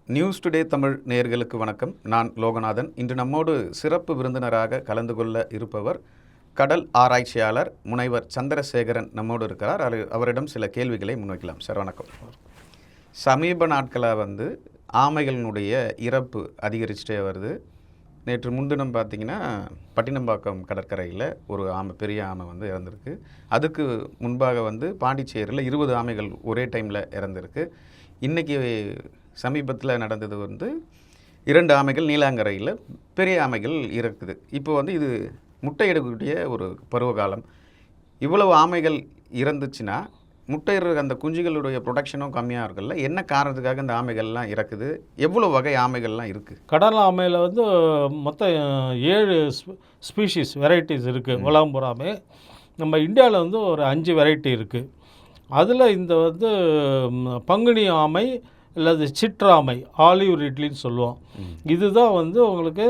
News today Tamil நேயர்களுக்கு வணக்கம். நான் லோகநாதன். இன்று நம்மோடு சிறப்பு விருந்தினராக கலந்து கொள்ள இருப்பவர் கடல் ஆராய்ச்சியாளர் முனைவர் சந்திரசேகரன் நம்மோடு இருக்கிறார். அவரிடம் சில கேள்விகளை முன்வைக்கலாம். சார் வணக்கம். சமீப நாட்களாக ஆமைகளினுடைய இறப்பு அதிகரிச்சுட்டே வருது. நேற்று முன்தினம் பார்த்திங்கன்னா பட்டினம்பாக்கம் கடற்கரையில் ஒரு பெரிய ஆமை இறந்துருக்கு. அதுக்கு முன்பாக பாண்டிச்சேரியில் 20 ஆமைகள் ஒரே டைமில் இறந்துருக்கு. இன்றைக்கி சமீபத்தில் நடந்தது 2 ஆமைகள் நீலாங்கரையில் பெரிய ஆமைகள் இருக்குது. இப்போ இது முட்டையிடக்கூடிய ஒரு பருவகாலம். இவ்வளவு ஆமைகள் இறந்துச்சுன்னா முட்டையிடுற அந்த குஞ்சுகளுடைய ப்ரொடக்ஷனும் கம்மியாக இருக்குல்ல. என்ன காரணத்துக்காக இந்த ஆமைகள்லாம் இறக்குது? எவ்வளோ வகை ஆமைகள்லாம் இருக்குது? கடல் ஆமையில் மொத்தம் 7 ஸ்பீஷீஸ் வெரைட்டிஸ் இருக்குது. உலகம் பூராமே நம்ம இந்தியாவில் ஒரு 5 வெரைட்டி இருக்குது. அதில் இந்த பங்குனி ஆமை அல்லது சிற்றாமை, ஆலிவ் ரிட்லின்னு சொல்லுவோம். இதுதான் உங்களுக்கு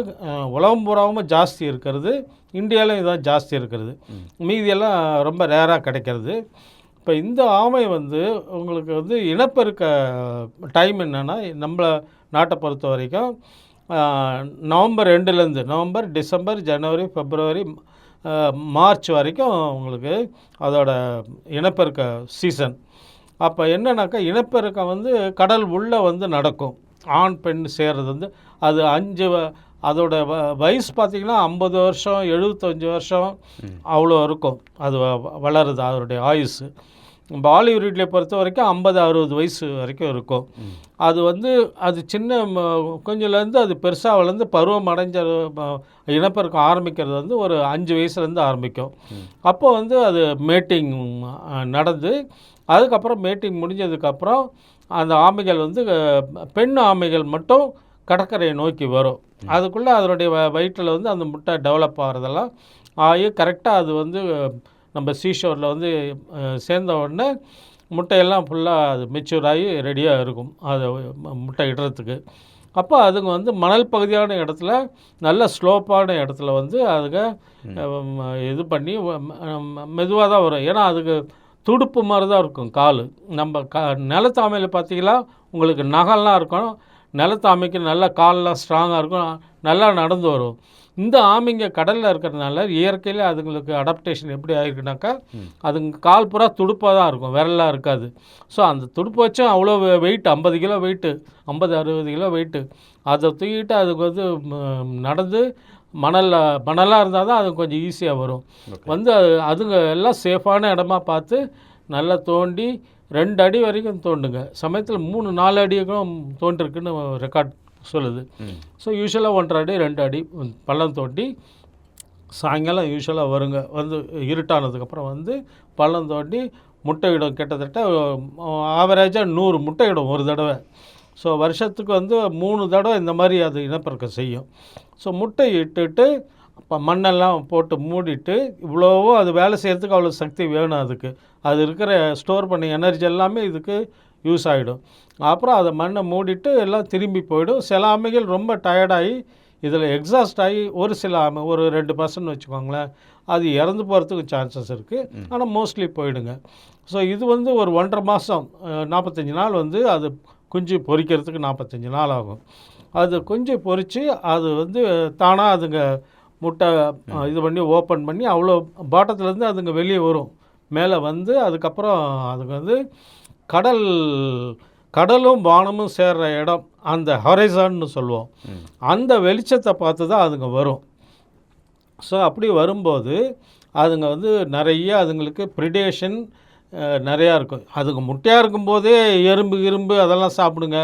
உலகம் பூராவும் ஜாஸ்தி இருக்கிறது. இந்தியாவிலும் இதுதான் ஜாஸ்தி இருக்கிறது. மீதியெல்லாம் ரொம்ப ரேராக கிடைக்கிறது. இப்போ இந்த ஆமை உங்களுக்கு இனப்பெருக்க டைம் என்னென்னா, நம்மளை நாட்டை பொறுத்த வரைக்கும் நவம்பர் 2லேருந்து நவம்பர், டிசம்பர், ஜனவரி, பிப்ரவரி, மார்ச் வரைக்கும் உங்களுக்கு அதோட இனப்பெருக்க சீசன். அப்போ என்னன்னாக்கா இனப்பெருக்கம் கடல் உள்ளே நடக்கும். ஆண் பெண் சேர்றது அது 5 அதோட வயசு பார்த்திங்கன்னா 50 வருஷம், 75 வருஷம் அவ்வளோ இருக்கும். அது வளருது, அதோடைய ஆயுசு. நம்ம ஆலிவ் ரிட்லியை பொறுத்த வரைக்கும் 50-60 வயசு வரைக்கும் இருக்கும். அது அது சின்ன கொஞ்சம்லேருந்து அது பெருசாக வளர்ந்து பருவம் அடைஞ்ச இனப்பெருக்கம் ஆரம்பிக்கிறது ஒரு 5 வயசுலேருந்து ஆரம்பிக்கும். அப்போ அது மேட்டிங் நடந்து அதுக்கப்புறம் மேட்டிங் முடிஞ்சதுக்கப்புறம் அந்த ஆமைகள் பெண் ஆமைகள் மட்டும் கடற்கரையை நோக்கி வரும். அதுக்குள்ளே அதனுடைய வயிற்றில் அந்த முட்டை டெவலப் ஆகிறதெல்லாம் ஆகி கரெக்டாக அது நம்ம சீஷோரில் சேர்ந்த உடனே முட்டையெல்லாம் ஃபுல்லாக அது மெச்சூர் ஆகி ரெடியாக இருக்கும் அது முட்டை இடுறதுக்கு. அப்போ அதுங்க மணல் பகுதியான இடத்துல நல்ல ஸ்லோப்பான இடத்துல அதுங்க இது பண்ணி மெதுவாக தான் வரும். ஏன்னா அதுக்கு துடுப்பு மாதிரி தான் இருக்கும் கால். நம்ம நிலத்தாமையில் பார்த்திங்கன்னா உங்களுக்கு நகல்லாம் இருக்கும். நிலத்தாமைக்கு நல்லா கால்லாம் ஸ்ட்ராங்காக இருக்கும், நல்லா நடந்து வரும். இந்த ஆமைங்க கடலில் இருக்கிறதுனால இயற்கையில் அதுங்களுக்கு அடாப்டேஷன் எப்படி ஆகிருக்குனாக்கா அதுங்க கால் பூரா துடுப்பாக தான் இருக்கும், விரலாக இருக்காது. ஸோ அந்த துடுப்பு வச்சும் அவ்வளோ weight, 50 kilo weight, 50-60 kilo weight, அதை தூக்கிட்டு அதுக்கு நடந்து மணலாக இருந்தால் தான் அது கொஞ்சம் ஈஸியாக வரும். அதுங்க எல்லாம் சேஃபான இடமா பார்த்து நல்லா தோண்டி 2 அடி வரைக்கும் தோண்டுங்க. சமயத்தில் 3-4 அடிக்கும் தோண்டிருக்குன்னு ரெக்கார்ட் சொல்லுது. ஸோ யூஸ்வலாக 1.5 அடி 2 அடி பள்ளம் தோண்டி சாயங்காலம் யூஸ்வலாக வருங்க. இருட்டானதுக்கப்புறம் பள்ளம் தோண்டி முட்டையிடும். கிட்டத்தட்ட ஆவரேஜாக 100 முட்டையிடும் ஒரு தடவை. ஸோ வருஷத்துக்கு 3 தடவை இந்த மாதிரி அது இனப்பெருக்கம் செய்யும். ஸோ முட்டை இட்டுட்டு இப்போ மண்ணெல்லாம் போட்டு மூடிட்டு, இவ்வளோவும் அது வேலை செய்கிறதுக்கு அவ்வளோ சக்தி வேணும். அதுக்கு அது இருக்கிற ஸ்டோர் பண்ண எனர்ஜி எல்லாமே இதுக்கு யூஸ் ஆகிடும். அப்புறம் அதை மண்ணை மூடிட்டு எல்லாம் திரும்பி போயிடும். சில ஆமைகள் ரொம்ப டயர்டாகி இதில் எக்ஸாஸ்ட் ஆகி ஒரு சில ஆமை ஒரு 2% வச்சுக்கோங்களேன், அது இறந்து போகிறதுக்கு சான்சஸ் இருக்குது. ஆனால் மோஸ்ட்லி போயிடுங்க. ஸோ இது ஒரு 1.5 மாதம் 45 நாள் அது குஞ்சு பொரிக்கிறதுக்கு 45 நாள் ஆகும். அது குஞ்சு பொரித்து அது தானாக அதுங்க முட்டை இது பண்ணி ஓப்பன் பண்ணி அவ்வளோ பாட்டத்துலேருந்து அதுங்க வெளியே வரும். மேலே அதுக்கப்புறம் அதுக்கு கடலும் வானமும் சேர்கிற இடம், அந்த ஹொரைசான்னு சொல்லுவோம், அந்த வெளிச்சத்தை பார்த்து தான் அதுங்க வரும். ஸோ அப்படி வரும்போது அதுங்க நிறைய அதுங்களுக்கு ப்ரிடேஷன் நிறையா இருக்கும். அதுக்கு முட்டையாக இருக்கும்போதே எறும்பு அதெல்லாம் சாப்பிடுங்க.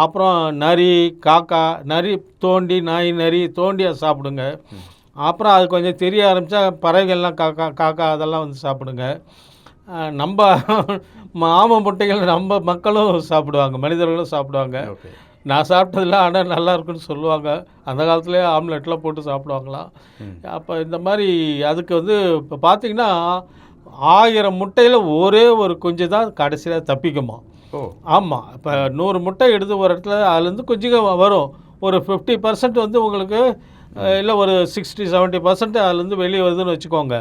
அப்புறம் நரி, காக்கா, நரி தோண்டி, நாய் நரி தோண்டி அதை சாப்பிடுங்க. அப்புறம் அது கொஞ்சம் தெரிய ஆரம்பித்தா பறவைகள்லாம் காக்கா அதெல்லாம் சாப்பிடுங்க. நம்ம ஆமை முட்டைகள் நம்ம மக்களும் சாப்பிடுவாங்க, மனிதர்களும் சாப்பிடுவாங்க. நான் சாப்பிட்டதில்ல, ஆனால் நல்லா இருக்குன்னு சொல்லுவாங்க. அந்த காலத்துலேயே ஆம்லெட்லாம் போட்டு சாப்பிடுவாங்களாம். அப்போ இந்த மாதிரி அதுக்கு இப்போ பார்த்திங்கன்னா 1000 முட்டையில் ஒரே ஒரு குஞ்சு தான் கடைசியில் தப்பிக்குமா. ஆமாம். இப்போ 100 முட்டை எடுத்து ஒரு இடத்துல அதுலேருந்து குஞ்சுங்க வரும். ஒரு 50% உங்களுக்கு இல்லை ஒரு 60-70% அதுலேருந்து வெளியே வருதுன்னு வச்சுக்கோங்க.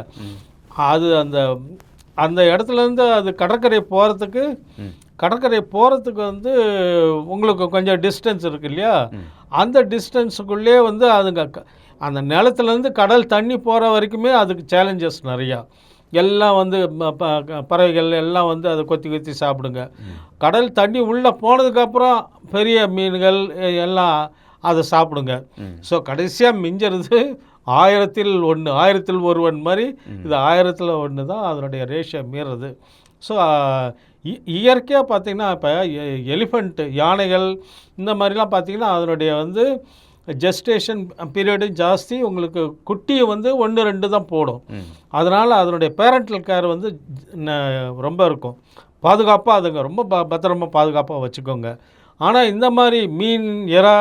அது அந்த அந்த இடத்துலேருந்து அது கடற்கரை போகிறதுக்கு கடற்கரை போகிறதுக்கு வந்து உங்களுக்கு கொஞ்சம் டிஸ்டன்ஸ் இருக்கு இல்லையா, அந்த டிஸ்டன்ஸுக்குள்ளே வந்து அதுங்க அந்த நிலத்துலேருந்து கடல் தண்ணி போகிற வரைக்குமே அதுக்கு சேலஞ்சஸ் நிறையா. எல்லாம் வந்து பறவைகள் எல்லாம் வந்து அதை கொத்தி கொத்தி சாப்பிடுங்க. கடல் தண்ணி உள்ளே போனதுக்கப்புறம் பெரிய மீன்கள் எல்லாம் அதை சாப்பிடுங்க. ஸோ கடைசியாக மிஞ்சுறது 1000-1 1000-1 மாதிரி இது 1000-1 தான் அதனுடைய ரேஷியோ மீறுறது. ஸோ இயற்கையாக பார்த்திங்கன்னா இப்போ எலிஃபண்ட்டு, யானைகள் இந்த மாதிரிலாம் பார்த்திங்கன்னா அதனுடைய வந்து ஜெஸ்டேஷன் பீரியடு ஜாஸ்தி. உங்களுக்கு குட்டியை வந்து 1-2 தான் போடும். அதனால் அதனுடைய பேரண்டல் கேர் வந்து ரொம்ப இருக்கும். பாதுகாப்பாக அதுங்க ரொம்ப பத்திரமா பாதுகாப்பாக வச்சுக்கோங்க. ஆனால் இந்த மாதிரி மீன், எறா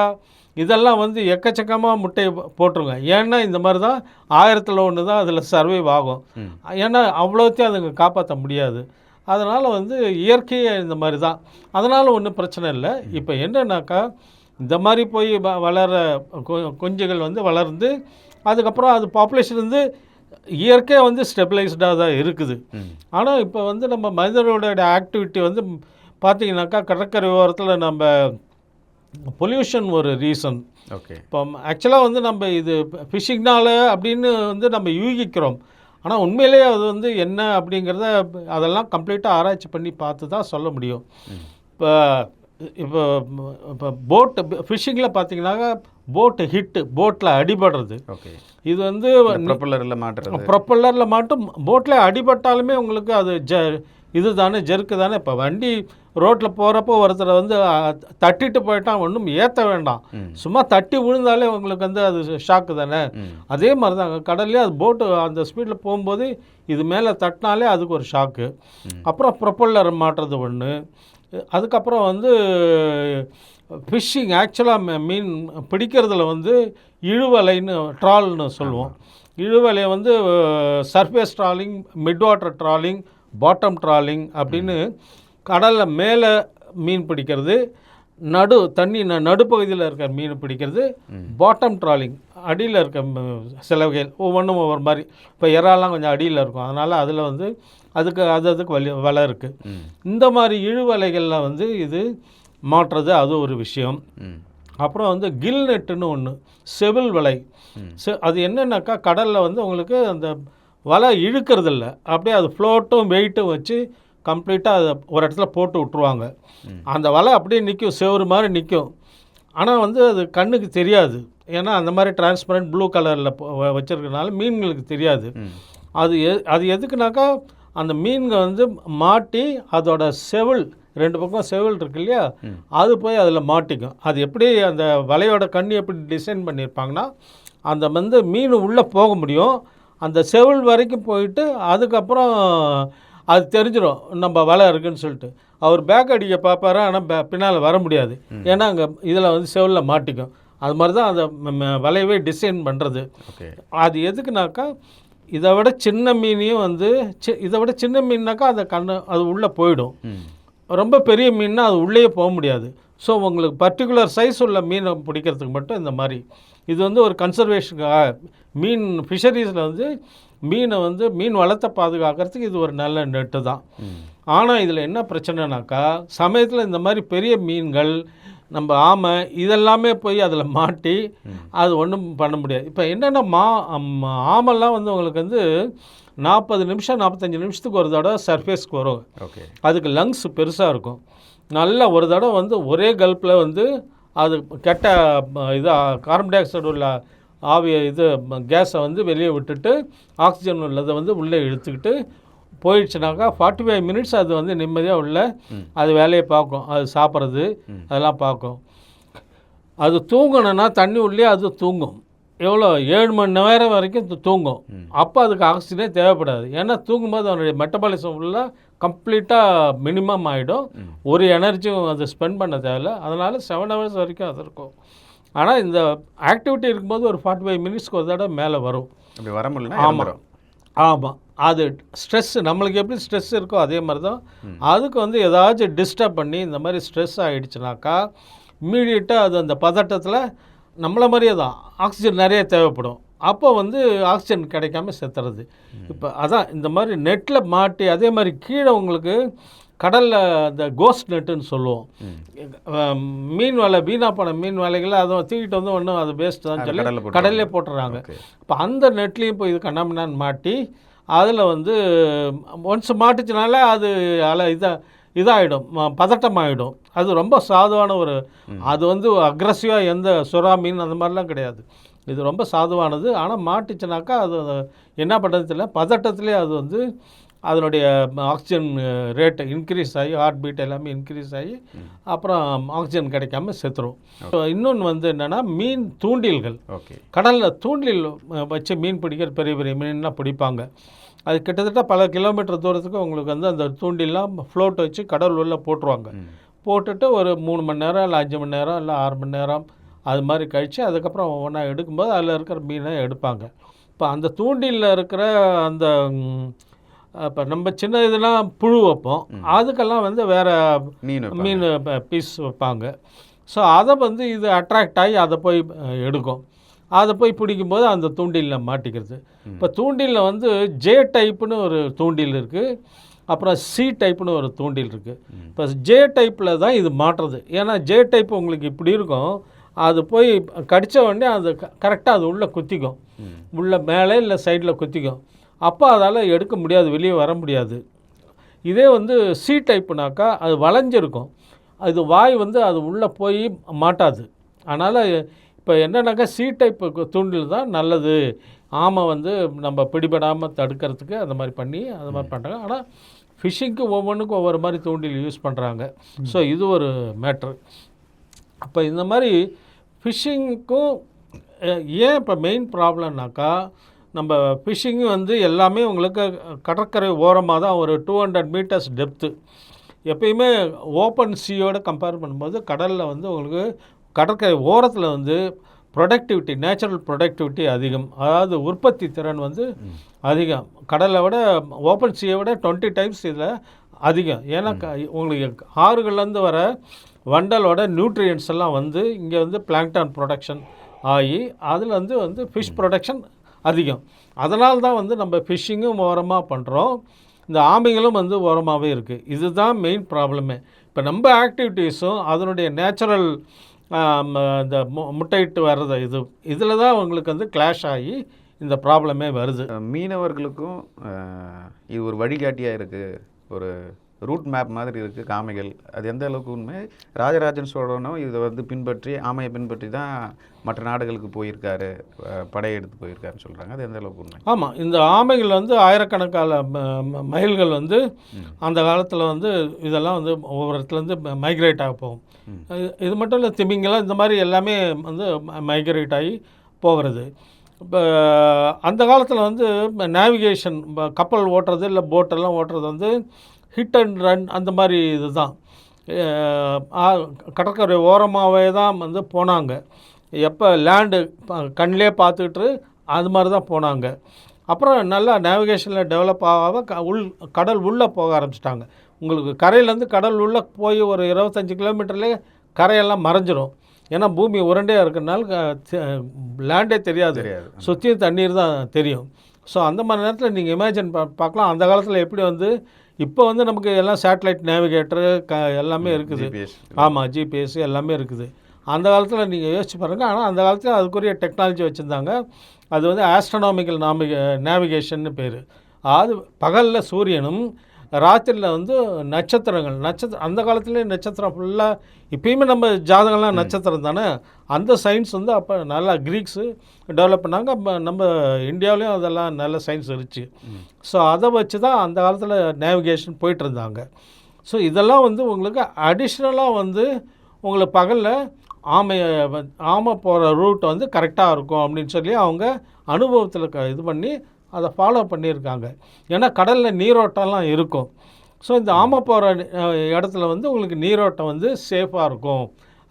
இதெல்லாம் வந்து எக்கச்சக்கமாக முட்டையை போட்டுருங்க. ஏன்னா இந்த மாதிரி தான் 1000-1 தான் அதில் சர்வைவ் ஆகும். ஏன்னா அவ்வளோத்தையும் அதுங்க காப்பாற்ற முடியாது. அதனால் வந்து இயற்கையை இந்த மாதிரி தான். அதனால் ஒன்றும் பிரச்சனை இல்லை. இப்போ என்னன்னாக்கா இந்த மாதிரி போய் வளர குஞ்சுகள் வந்து வளர்ந்து அதுக்கப்புறம் அது பாப்புலேஷன் வந்து இயற்கையாக வந்து ஸ்டெபிளைஸ்டாக தான் இருக்குது. ஆனால் இப்போ வந்து நம்ம மனிதர்களோட ஆக்டிவிட்டி வந்து பார்த்திங்கனாக்கா கடற்கரை ஓரத்தில் நம்ம பொல்யூஷன் ஒரு ரீசன். ஓகே. இப்போ ஆக்சுவலாக வந்து நம்ம இது ஃபிஷிங்னால அப்படின்னு வந்து நம்ம யூகிக்கிறோம். ஆனால் உண்மையிலேயே அது வந்து என்ன அப்படிங்கிறத அதெல்லாம் கம்ப்ளீட்டாக ஆராய்ச்சி பண்ணி பார்த்து தான் சொல்ல முடியும். இப்போ இப்போ இப்போ போட்டு ஃபிஷிங்கில் பார்த்தீங்கன்னாக்கா போட்டில் அடிபடுறது. ஓகே. இது வந்து ப்ரொப்பல்லரில் மாட்டும் போட்டில் அடிபட்டாலுமே உங்களுக்கு அது இது தானே ஜெருக்கு தானே. இப்போ வண்டி ரோட்டில் போகிறப்போ ஒருத்தரை வந்து தட்டிட்டு போயிட்டான், ஒன்றும் ஏற்ற வேண்டாம், சும்மா தட்டி விழுந்தாலே உங்களுக்கு வந்து அது ஷாக்கு தானே. அதே மாதிரி தான் கடல்லே அது போட்டு அந்த ஸ்பீடில் போகும்போது இது மேலே தட்டினாலே அதுக்கு ஒரு ஷாக்கு. அப்புறம் ப்ரொப்பல்லர் மாட்டுறது ஒன்று. அதுக்கப்புறம் வந்து ஃபிஷ்ஷிங் ஆக்சுவலாக மீன் பிடிக்கிறதுல வந்து இழுவலைன்னு ட்ரால்னு சொல்லுவோம். இழுவலையை வந்து surface trolley, mid water trolley, bottom trolley அப்படின்னு கடலில் மேலே மீன் பிடிக்கிறது, நடுப்பகுதியில் இருக்க மீன் பிடிக்கிறது, பாட்டம் ட்ராலிங் அடியில் இருக்க சில வகைகள் ஒவ்வொன்றும் ஒவ்வொரு மாதிரி. இப்போ இறாலாம் கொஞ்சம் அடியில் இருக்கும், அதனால் அதில் வந்து அதுக்கு வலை இருக்குது. இந்த மாதிரி இழுவலைகளில் வந்து இது மாற்றுறது அது ஒரு விஷயம். அப்புறம் வந்து கில் நெட்டுன்னு ஒன்று, செவில் வலை. அது என்னென்னாக்கா கடலில் வந்து உங்களுக்கு அந்த வலை இழுக்கிறதில்ல, அப்படியே அது ஃப்ளோட்டும் வெயிட்டும் வச்சு கம்ப்ளீட்டாக அதை ஒரு இடத்துல போட்டு விட்ருவாங்க. அந்த வலை அப்படியே நிற்கும், செவரு மாதிரி நிற்கும். ஆனால் வந்து அது கண்ணுக்கு தெரியாது, ஏன்னா அந்த மாதிரி டிரான்ஸ்பரண்ட் ப்ளூ கலரில் வச்சுருக்கனால மீன்களுக்கு தெரியாது. அது எதுக்குனாக்கா அந்த மீன்கள் வந்து மாட்டி அதோட செவில் 2 பக்கம் செவில் இருக்கு இல்லையா, அது போய் அதில் மாட்டிக்கும். அது எப்படி அந்த வலையோட கண்ணு எப்படி டிசைன் பண்ணியிருப்பாங்கன்னா அந்த வந்து மீன் உள்ளே போக முடியும், அந்த செவில் வரைக்கும் போயிட்டு அதுக்கப்புறம் அது தெரிஞ்சிடும் நம்ம வலை இருக்குதுன்னு சொல்லிட்டு. அவர் பேக் அடிக்க பார்ப்பாரு, ஆனால் பின்னால் வர முடியாது, ஏன்னா அங்கே இதில் வந்து செவிலில் மாட்டிக்கும். அது மாதிரி தான் அந்த வலையவே டிசைன் பண்ணுறது. அது எதுக்குனாக்கா இதை விட சின்ன மீனையும் வந்து இதை விட சின்ன மீன்னாக்கா அந்த அது உள்ளே போயிடும். ரொம்ப பெரிய மீன்னா அது உள்ளே போக முடியாது. ஸோ உங்களுக்கு பர்டிகுலர் சைஸ் உள்ள மீனை பிடிக்கிறதுக்கு மட்டும் இந்த மாதிரி இது வந்து ஒரு கன்சர்வேஷனுக்காக மீன் ஃபிஷரிஸில் வந்து மீன் வளத்தை பாதுகாக்கிறதுக்கு இது ஒரு நல்ல நெட்டு தான். ஆனால் இதில் என்ன பிரச்சனைனாக்கா சமயத்தில் இந்த மாதிரி பெரிய மீன்கள் நம்ம ஆமை இதெல்லாமே போய் அதில் மாட்டி அது ஒன்றும் பண்ண முடியாது. இப்போ என்னென்னா ஆமெல்லாம் வந்து உங்களுக்கு வந்து 40 நிமிஷம் 45 நிமிஷத்துக்கு ஒரு தடவை சர்ஃபேஸ்க்கு வரும். ஓகே. அதுக்கு லங்ஸ் பெருசாக இருக்கும். நல்லா ஒரு தடவை வந்து ஒரே கல்ப்பில் வந்து அது கெட்ட கார்பன் டை ஆக்சைடு உள்ள கேஸை வந்து வெளியே விட்டுட்டு ஆக்சிஜன் உள்ளதை வந்து உள்ளே இழுத்துக்கிட்டு போயிடுச்சுனாக்கா 45 மினிட்ஸ் அது வந்து நிம்மதியாக உள்ள அது வேலையை பார்க்கும், அது சாப்பிட்றது அதெல்லாம் பார்க்கும். அது தூங்கணுன்னா தண்ணி உள்ளே அது தூங்கும். எவ்வளோ 7 மணி நேரம் வரைக்கும் தூங்கும். அப்போ அதுக்கு ஆக்சிஜனே தேவைப்படாது, ஏன்னா தூங்கும்போது அதனுடைய மெட்டபாலிசம் ஃபுல்லாக கம்ப்ளீட்டாக மினிமம் ஆகிடும், ஒரு எனர்ஜியும் அது ஸ்பெண்ட் பண்ண தேவையில்லை. அதனால் 7 ஹவர்ஸ் வரைக்கும் அது இருக்கும். ஆனால் இந்த ஆக்டிவிட்டி இருக்கும்போது ஒரு 45 மினிட்ஸ்க்கு ஒரு தடவை மேலே வரும். அப்படி வர முடியல. ஆமாம், அது ஸ்ட்ரெஸ்ஸு நம்மளுக்கு எப்படி ஸ்ட்ரெஸ் இருக்கோ அதே மாதிரி தான் அதுக்கு வந்து ஏதாச்சும் டிஸ்டர்ப் பண்ணி இந்த மாதிரி ஸ்ட்ரெஸ் ஆகிடுச்சுனாக்கா இம்மீடியட்டாக அது அந்த பதட்டத்தில் நம்மளை மாதிரியே தான் ஆக்சிஜன் நிறைய தேவைப்படும். அப்போ வந்து ஆக்சிஜன் கிடைக்காம செத்துறது. இப்போ அதான் இந்த மாதிரி நெட்டில் மாட்டி அதே மாதிரி கீழே உங்களுக்கு கடலில் அந்த கோஸ்ட் நெட்டுன்னு சொல்லுவோம். மீன் வலை வீணாக போன மீன் வலைகளை அதை தூக்கிட்டு வந்து ஒன்றும் அது வேஸ்ட் தான் சொல்லி கடல்லே போட்டுறாங்க. இப்போ அந்த நெட்லேயும் போய் இது கண்ணாமண்ணான்னு மாட்டி அதில் வந்து ஒன்ஸ் மாட்டுச்சுனால அது இதாகிடும், பதட்டமாகிடும். அது ரொம்ப சாதுவான ஒரு, அது வந்து அக்ரஸிவாக எந்த சுறா மீன் அந்த மாதிரிலாம் கிடையாது. இது ரொம்ப சாதுவானது. ஆனால் மாட்டுச்சுனாக்கா அது என்ன பண்ணுறது தெரியல, பதட்டத்திலே அது வந்து அதனுடைய ஆக்சிஜன் ரேட்டு இன்க்ரீஸ் ஆகி ஹார்ட் பீட் எல்லாமே இன்க்ரீஸ் ஆகி அப்புறம் ஆக்சிஜன் கிடைக்காம செத்துரும். இன்னொன்று வந்து என்னென்னா மீன் தூண்டில்கள். கடலில் தூண்டில் வச்சு மீன் பிடிக்கிற பெரிய பெரிய மீன்லாம் பிடிப்பாங்க. அது கிட்டத்தட்ட பல கிலோமீட்டர் தூரத்துக்கு உங்களுக்கு வந்து அந்த தூண்டில்லாம் ஃப்ளோட் வச்சு கடல் உள்ள போட்டுருவாங்க. போட்டுட்டு ஒரு 3 மணி நேரம் இல்லை 5 மணி நேரம் இல்லை 6 மணி நேரம் அது மாதிரி கழித்து அதுக்கப்புறம் ஒவ்வொன்றா எடுக்கும்போது அதில் இருக்கிற மீனை எடுப்பாங்க. இப்போ அந்த தூண்டிலில் இருக்கிற அந்த இப்போ நம்ம சின்ன இதெல்லாம் புழு வைப்போம், அதுக்கெல்லாம் வந்து வேறு மீன் பீஸ் வைப்பாங்க. ஸோ அதை வந்து இது அட்ராக்ட் ஆகி அதை போய் எடுக்கும். அதை போய் பிடிக்கும்போது அந்த தூண்டிலில் மாட்டிக்கிறது. இப்போ தூண்டிலில் வந்து ஜே டைப்புன்னு ஒரு தூண்டில் இருக்குது, அப்புறம் சி டைப்புன்னு ஒரு தூண்டில் இருக்குது. இப்போ ஜே டைப்பில் தான் இது மாட்டுறது. ஏன்னா ஜே டைப் உங்களுக்கு இப்படி இருக்கும், அது போய் கடித்த உடனே அது கரெக்டாக அது உள்ளே குத்திக்கும், உள்ள மேலே இல்லை சைடில் குத்திக்கும். அப்போ அதால் எடுக்க முடியாது, வெளியே வர முடியாது. இதே வந்து சி டைப்புனாக்கா அது வளைஞ்சிருக்கும், அது வாய் வந்து அது உள்ளே போய் மாட்டாது. அதனால் இப்போ என்னன்னாக்கா சி டைப் தூண்டில் தான் நல்லது. ஆமை வந்து நம்ம பிடிபடாமல் தடுக்கிறதுக்கு அந்த மாதிரி பண்ணி அந்த மாதிரி பண்ணுறாங்க. ஆனால் ஃபிஷ்ஷிங்க்கு ஒவ்வொன்றுக்கும் ஒவ்வொரு மாதிரி தூண்டில் யூஸ் பண்ணுறாங்க. ஸோ இது ஒரு மேட்ரு. அப்போ இந்த மாதிரி ஃபிஷ்ஷிங்க்கும் ஏன் இப்போ மெயின் ப்ராப்ளம்னாக்கா, நம்ம ஃபிஷ்ஷிங்கு வந்து எல்லாமே உங்களுக்கு கடற்கரை ஓரமாக தான், ஒரு 200 மீட்டர்ஸ் டெப்த்து. எப்பயுமே ஓப்பன் சீயோடு கம்பேர் பண்ணும்போது கடலில் வந்து உங்களுக்கு கடற்கரை ஓரத்தில் வந்து ப்ரொடக்டிவிட்டி, நேச்சுரல் ப்ரொடக்டிவிட்டி அதிகம். அதாவது உற்பத்தி திறன் வந்து அதிகம். கடலை விட ஓப்பன் சீயை விட 20 டைம்ஸ் இதில் அதிகம். ஏன்னா உங்களுக்கு ஆறுகள்லேருந்து வர வண்டலோட நியூட்ரியன்ஸ் எல்லாம் வந்து இங்கே வந்து பிளாங்க்டான் ப்ரொடக்ஷன் ஆகி அதில் வந்து ஃபிஷ் ப்ரொடக்ஷன் அதிகம். அதனால தான் வந்து நம்ம ஃபிஷ்ஷிங்கும் ஓரமாக பண்ணுறோம், இந்த ஆமைகளும் வந்து ஓரமாகவே இருக்குது. இதுதான் மெயின் ப்ராப்ளமே. இப்போ நம்ம ஆக்டிவிட்டீஸும் அதனுடைய நேச்சுரல் இந்த முட்டையிட்டு வர்றது இதில் தான் உங்களுக்கு வந்து கிளாஷ் ஆகி இந்த ப்ராப்ளமே வருது. மீனவர்களுக்கும் இது ஒரு வழிகாட்டியாக இருக்குது, ஒரு ரூட் மேப் மாதிரி இருக்குது காமைகள். அது எந்த அளவுக்கு உண்மை? ராஜராஜன் சோழனும் இதை வந்து பின்பற்றி, ஆமையை பின்பற்றி தான் மற்ற நாடுகளுக்கு போயிருக்காரு, படையெடுத்து போயிருக்காருன்னு சொல்கிறாங்க. அது எந்த அளவுக்கு உண்மை? ஆமாம், இந்த ஆமைகள் வந்து ஆயிரக்கணக்கான மைல்கள் வந்து அந்த காலத்தில் வந்து இதெல்லாம் வந்து ஒவ்வொரு இடத்துலேருந்து மைக்ரேட் ஆக போகும். இது மட்டும் இல்லை, திமிங்கலம் இந்த மாதிரி எல்லாமே வந்து மைக்ரேட் ஆகி போகிறது. இப்போ அந்த காலத்தில் வந்து நேவிகேஷன், கப்பல் ஓட்டுறது இல்லை போட்டெல்லாம் ஓட்டுறது வந்து ஹிட் அண்ட் ரன் அந்த மாதிரி இது தான். கடற்கரை ஓரமாகவே தான் வந்து போனாங்க. எப்போ லேண்டு கண்ணிலே பார்த்துக்கிட்டு அது மாதிரி தான் போனாங்க. அப்புறம் நல்லா நேவிகேஷனில் டெவலப் ஆக கடல் உள்ளே போக ஆரம்பிச்சிட்டாங்க. உங்களுக்கு கரையிலேருந்து கடல் உள்ளே போய் ஒரு 25 கிலோமீட்டர்லேயே கரையெல்லாம் மறைஞ்சிரும். ஏன்னா பூமி உருண்டையாக இருக்கிறதுனால லேண்டே தெரியாது, சுற்றியும் தண்ணீர் தான் தெரியும். ஸோ அந்த மாதிரி நேரத்தில் நீங்கள் இமேஜின் பார்க்கலாம், அந்த காலத்தில் எப்படி வந்து இப்போ வந்து நமக்கு எல்லாம் சேட்டலைட் நேவிகேட்டரு எல்லாமே இருக்குது. ஆமாம், ஜிபிஎஸ் எல்லாமே இருக்குது. அந்த காலத்தில் நீங்கள் யோசிச்சு பாருங்கள். ஆனால் அந்த காலத்தில் அதுக்குரிய டெக்னாலஜி வச்சுருந்தாங்க. அது வந்து ஆஸ்ட்ரோனாமிக்கல் நேவிகேஷன்னு பேர். அதாவது பகலில் சூரியனும் ராத்திரியில் வந்து நட்சத்திரங்கள். அந்த காலத்துலேயே நட்சத்திரம் ஃபுல்லாக, இப்போயுமே நம்ம ஜாதகம்லாம் நட்சத்திரம் தானே. அந்த சயின்ஸ் வந்து அப்போ நல்லா க்ரீக்ஸு டெவலப் பண்ணாங்க. நம்ம இந்தியாவிலையும் அதெல்லாம் நல்ல சயின்ஸ் இருந்துச்சு. ஸோ அதை வச்சு தான் அந்த காலத்தில் நேவிகேஷன் போயிட்டுருந்தாங்க. ஸோ இதெல்லாம் வந்து உங்களுக்கு அடிஷ்னலாக வந்து உங்களுக்கு பகலில் ஆமை போகிற ரூட் வந்து கரெக்டாக இருக்கும் அப்படின்னு சொல்லி அவங்க அனுபவத்தில் இது பண்ணி அதை ஃபாலோ பண்ணியிருக்காங்க. ஏன்னா கடலில் நீரோட்டம்லாம் இருக்கும். ஸோ இந்த ஆமை போகிற இடத்துல வந்து உங்களுக்கு நீரோட்டம் வந்து சேஃபாக இருக்கும்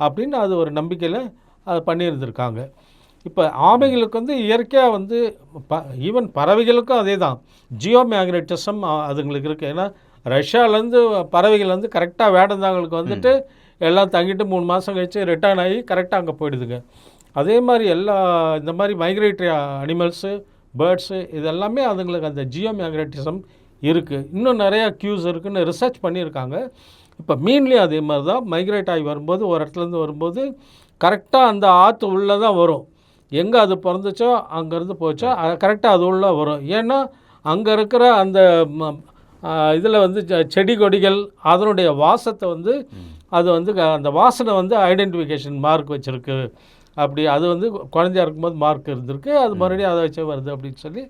அப்படின்னு அது ஒரு நம்பிக்கையில் அதை பண்ணியிருந்திருக்காங்க. இப்போ ஆமைகளுக்கு வந்து இயற்கையாக வந்து ஈவன் பறவைகளுக்கும் அதே தான், ஜியோ மேக்னட்டிசம் அதுங்களுக்கு இருக்குது. ஏன்னா ரஷ்யாவிலேருந்து பறவைகள் வந்து கரெக்டாக வேடந்தாங்களுக்கு வந்துட்டு எல்லாம் தங்கிட்டு 3 மாதம் கழிச்சு ரிட்டர்ன் ஆகி கரெக்டாக அங்கே போயிடுதுங்க. அதே மாதிரி இந்த மாதிரி மைக்ரேட்டரி அனிமல்ஸு, பேர்ட்ஸு இதெல்லாமே அதுங்களுக்கு அந்த ஜியோ மேக்னட்டிசம் இருக்குது. இன்னும் நிறையா க்யூஸ் இருக்குதுன்னு ரிசர்ச் பண்ணியிருக்காங்க. இப்போ மீன்லேயும் அதே மாதிரி தான் மைக்ரேட் ஆகி வரும்போது ஒரு இடத்துலேருந்து வரும்போது கரெக்டாக அந்த ஆற்று உள்ளே தான் வரும். எங்கே அது பிறந்துச்சோ அங்கேருந்து போச்சோ கரெக்டாக அது உள்ளே வரும். ஏன்னா அங்கே இருக்கிற அந்த இதில் வந்து செடி கொடிகள் அதனுடைய வாசத்தை வந்து அது வந்து அந்த வாசனை வந்து ஐடென்டிஃபிகேஷன் மார்க் வச்சுருக்கு. அப்படி அது வந்து குழந்தையா இருக்கும்போது மார்க் இருந்திருக்கு, அது மறுபடியும் அதை வச்சே வருது அப்படின்னு சொல்லி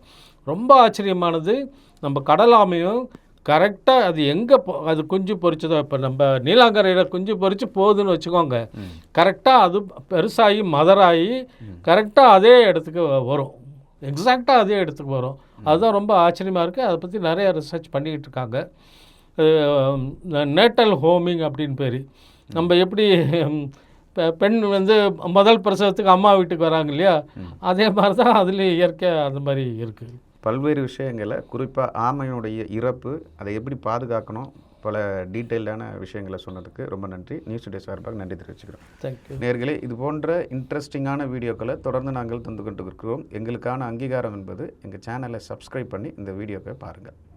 ரொம்ப ஆச்சரியமானது. நம்ம கடல் ஆமையும் கரெக்டாக அது எங்கே அது குஞ்சு பொரிச்சதோ, இப்போ நம்ம நீலாங்கரையில் குஞ்சு பொரிச்சு போகுதுன்னு வச்சுக்கோங்க, கரெக்டாக அது பெருசாகி மதராகி கரெக்டாக அதே இடத்துக்கு வரும், எக்ஸாக்டாக அதே இடத்துக்கு வரும். அதுதான் ரொம்ப ஆச்சரியமாக இருக்குது. அதை பற்றி நிறைய ரிசர்ச் பண்ணிக்கிட்டு இருக்காங்க. நேட்டல் ஹோமிங் அப்படின்னு பேர். நம்ம எப்படி பெண் வந்து முதல் பிரசவத்துக்கு அம்மா வீட்டுக்கு வராங்க இல்லையா, அதே மாதிரி தான் அதுலேயும் இயற்கையாக அந்த மாதிரி இருக்குது. பல்வேறு விஷயங்களை குறிப்பாக ஆமையினுடைய இறப்பு அதை எப்படி பாதுகாக்கணும் பல டீட்டெயில்டான விஷயங்களை சொன்னதுக்கு ரொம்ப நன்றி. நியூஸ் டுடே சார்பாக நன்றி தெரிவிச்சுக்கிறோம். தேங்க்யூ. நேர்களே, இது போன்ற இன்ட்ரெஸ்டிங்கான வீடியோக்களை தொடர்ந்து நாங்கள் தந்து கொண்டு இருக்கிறோம். எங்களுக்கான அங்கீகாரம் என்பது எங்கள் சேனலை சப்ஸ்கிரைப் பண்ணி இந்த வீடியோவை பாருங்கள்.